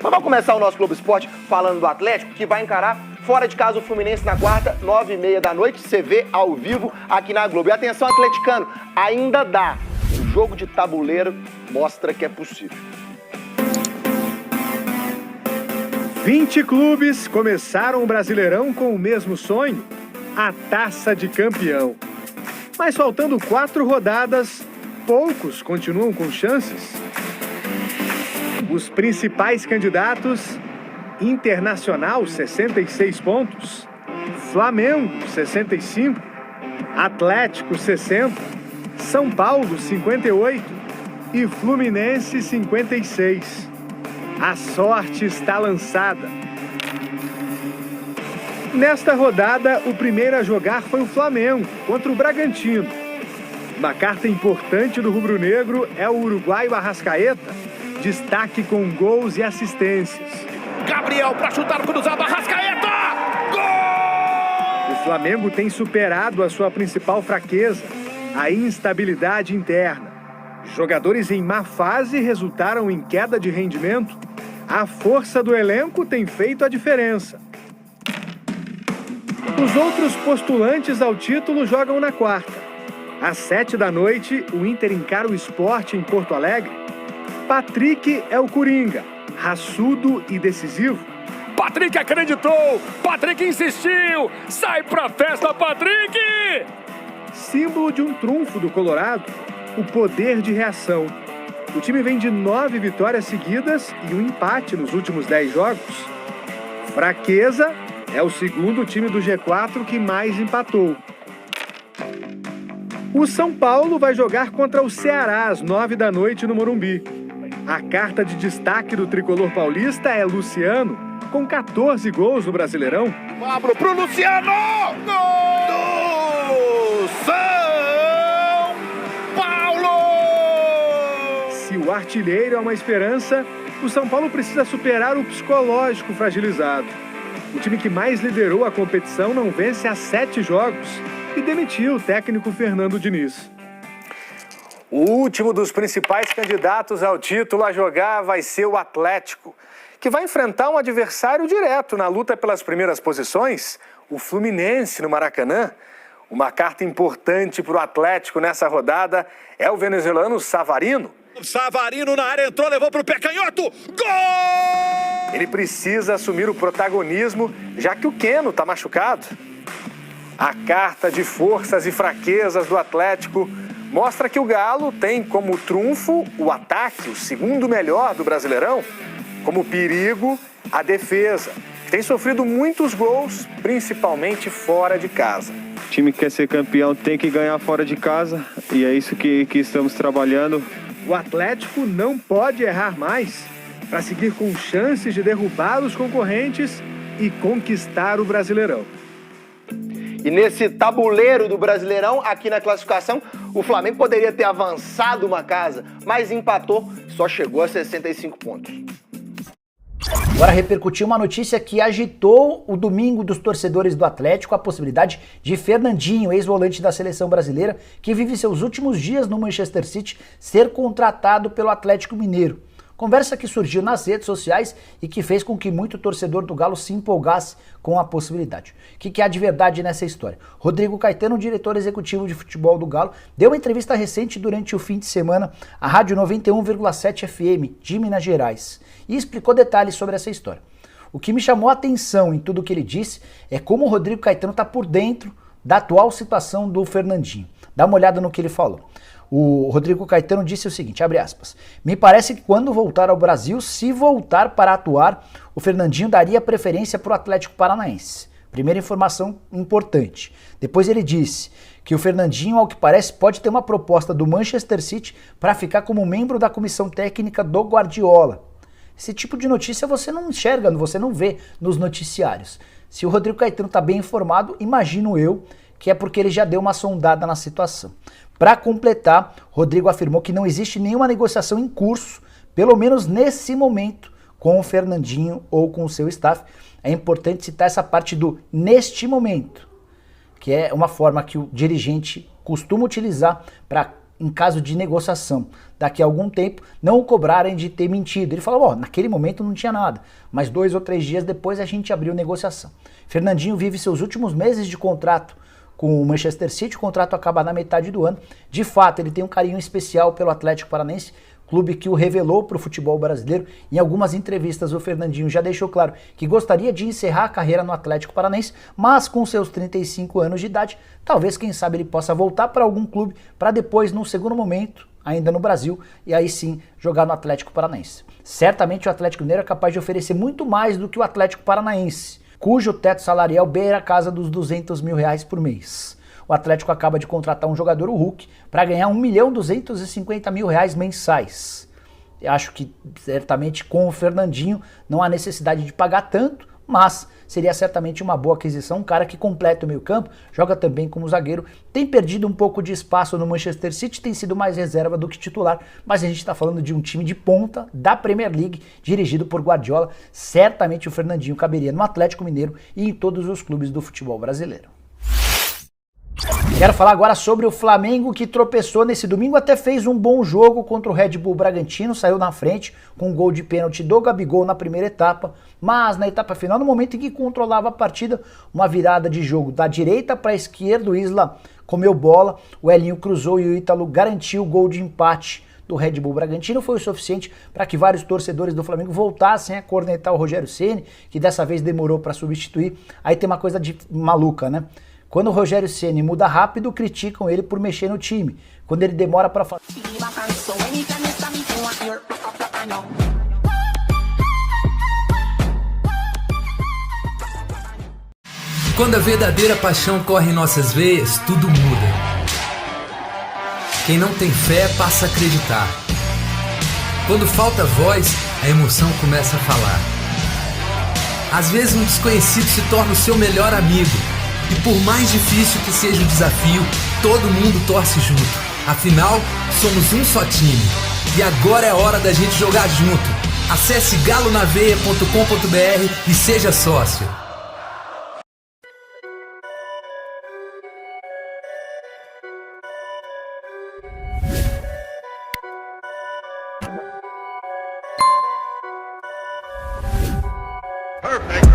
Mas vamos começar o nosso Globo Esporte falando do Atlético, que vai encarar fora de casa o Fluminense na quarta, 9h30 da noite. Você vê ao vivo aqui na Globo. E atenção, atleticano, ainda dá. O jogo de tabuleiro mostra que é possível. 20 clubes começaram o Brasileirão com o mesmo sonho, a Taça de Campeão. Mas faltando 4 rodadas, poucos continuam com chances. Os principais candidatos: Internacional, 66 pontos, Flamengo, 65, Atlético, 60, São Paulo, 58 e Fluminense, 56. A sorte está lançada. Nesta rodada, o primeiro a jogar foi o Flamengo, contra o Bragantino. Uma carta importante do rubro-negro é o uruguaio Arrascaeta, destaque com gols e assistências. Gabriel para chutar cruzado, Arrascaeta! Gol! O Flamengo tem superado a sua principal fraqueza, a instabilidade interna. Jogadores em má fase resultaram em queda de rendimento. A força do elenco tem feito a diferença. Os outros postulantes ao título jogam na quarta. Às 7 da noite, o Inter encara o Sport em Porto Alegre. Patrick é o Coringa, raçudo e decisivo. Patrick acreditou, Patrick insistiu, sai pra festa, Patrick! Símbolo de um trunfo do Colorado, o poder de reação. O time vem de 9 vitórias seguidas e um empate nos últimos 10 jogos. Fraqueza, é o segundo time do G4 que mais empatou. O São Paulo vai jogar contra o Ceará às 9 da noite no Morumbi. A carta de destaque do tricolor paulista é Luciano, com 14 gols no Brasileirão. Pablo pro Luciano! Gol do São Paulo! Se o artilheiro é uma esperança, o São Paulo precisa superar o psicológico fragilizado. O time que mais liderou a competição não vence há 7 jogos e demitiu o técnico Fernando Diniz. O último dos principais candidatos ao título a jogar vai ser o Atlético, que vai enfrentar um adversário direto na luta pelas primeiras posições, o Fluminense no Maracanã. Uma carta importante para o Atlético nessa rodada é o venezuelano Savarino. Savarino na área, entrou, levou para o pé canhoto, gol! Ele precisa assumir o protagonismo, já que o Keno está machucado. A carta de forças e fraquezas do Atlético mostra que o Galo tem como trunfo o ataque, o segundo melhor do Brasileirão, como perigo a defesa, que tem sofrido muitos gols, principalmente fora de casa. O time que quer ser campeão tem que ganhar fora de casa e é isso que estamos trabalhando. O Atlético não pode errar mais para seguir com chances de derrubar os concorrentes e conquistar o Brasileirão. E nesse tabuleiro do Brasileirão, aqui na classificação, o Flamengo poderia ter avançado uma casa, mas empatou, só chegou a 65 pontos. Agora repercutiu uma notícia que agitou o domingo dos torcedores do Atlético, a possibilidade de Fernandinho, ex-volante da seleção brasileira, que vive seus últimos dias no Manchester City, ser contratado pelo Atlético Mineiro. Conversa que surgiu nas redes sociais e que fez com que muito torcedor do Galo se empolgasse com a possibilidade. O que há de verdade nessa história? Rodrigo Caetano, diretor executivo de futebol do Galo, deu uma entrevista recente durante o fim de semana à Rádio 91,7 FM de Minas Gerais e explicou detalhes sobre essa história. O que me chamou a atenção em tudo o que ele disse é como o Rodrigo Caetano está por dentro da atual situação do Fernandinho. Dá uma olhada no que ele falou. O Rodrigo Caetano disse o seguinte, abre aspas, me parece que quando voltar ao Brasil, se voltar para atuar, o Fernandinho daria preferência para o Atlético Paranaense. Primeira informação importante. Depois ele disse que o Fernandinho, ao que parece, pode ter uma proposta do Manchester City para ficar como membro da comissão técnica do Guardiola. Esse tipo de notícia você não enxerga, você não vê nos noticiários. Se o Rodrigo Caetano está bem informado, imagino eu que é porque ele já deu uma sondada na situação. Para completar, Rodrigo afirmou que não existe nenhuma negociação em curso, pelo menos nesse momento, com o Fernandinho ou com o seu staff. É importante citar essa parte do neste momento, que é uma forma que o dirigente costuma utilizar para em caso de negociação, daqui a algum tempo, não o cobrarem de ter mentido. Ele falou, naquele momento não tinha nada, mas 2 ou 3 dias depois a gente abriu negociação. Fernandinho vive seus últimos meses de contrato com o Manchester City, o contrato acaba na metade do ano. De fato, ele tem um carinho especial pelo Atlético Paranaense, clube que o revelou para o futebol brasileiro. Em algumas entrevistas, o Fernandinho já deixou claro que gostaria de encerrar a carreira no Atlético Paranaense, mas com seus 35 anos de idade, talvez, quem sabe, ele possa voltar para algum clube para depois, num segundo momento, ainda no Brasil, e aí sim jogar no Atlético Paranaense. Certamente o Atlético Mineiro é capaz de oferecer muito mais do que o Atlético Paranaense, cujo teto salarial beira a casa dos R$200 mil por mês. O Atlético acaba de contratar um jogador, o Hulk, para ganhar R$1.250.000 mensais. Eu acho que certamente com o Fernandinho não há necessidade de pagar tanto, mas seria certamente uma boa aquisição, um cara que completa o meio campo, joga também como zagueiro, tem perdido um pouco de espaço no Manchester City, tem sido mais reserva do que titular, mas a gente está falando de um time de ponta da Premier League, dirigido por Guardiola. Certamente o Fernandinho caberia no Atlético Mineiro e em todos os clubes do futebol brasileiro. Quero falar agora sobre o Flamengo, que tropeçou nesse domingo, até fez um bom jogo contra o Red Bull Bragantino, saiu na frente com um gol de pênalti do Gabigol na primeira etapa, mas na etapa final, no momento em que controlava a partida, uma virada de jogo da direita para a esquerda, o Isla comeu bola, o Elinho cruzou e o Ítalo garantiu o gol de empate do Red Bull Bragantino. Foi o suficiente para que vários torcedores do Flamengo voltassem a cornetar o Rogério Ceni, que dessa vez demorou para substituir. Aí tem uma coisa maluca, né? Quando o Rogério Ceni muda rápido, criticam ele por mexer no time. Quando ele demora para fazer... Quando a verdadeira paixão corre em nossas veias, tudo muda. Quem não tem fé passa a acreditar. Quando falta voz, a emoção começa a falar. Às vezes um desconhecido se torna o seu melhor amigo. E por mais difícil que seja o desafio, todo mundo torce junto. Afinal, somos um só time. E agora é hora da gente jogar junto. Acesse galonaveia.com.br e seja sócio. Perfect.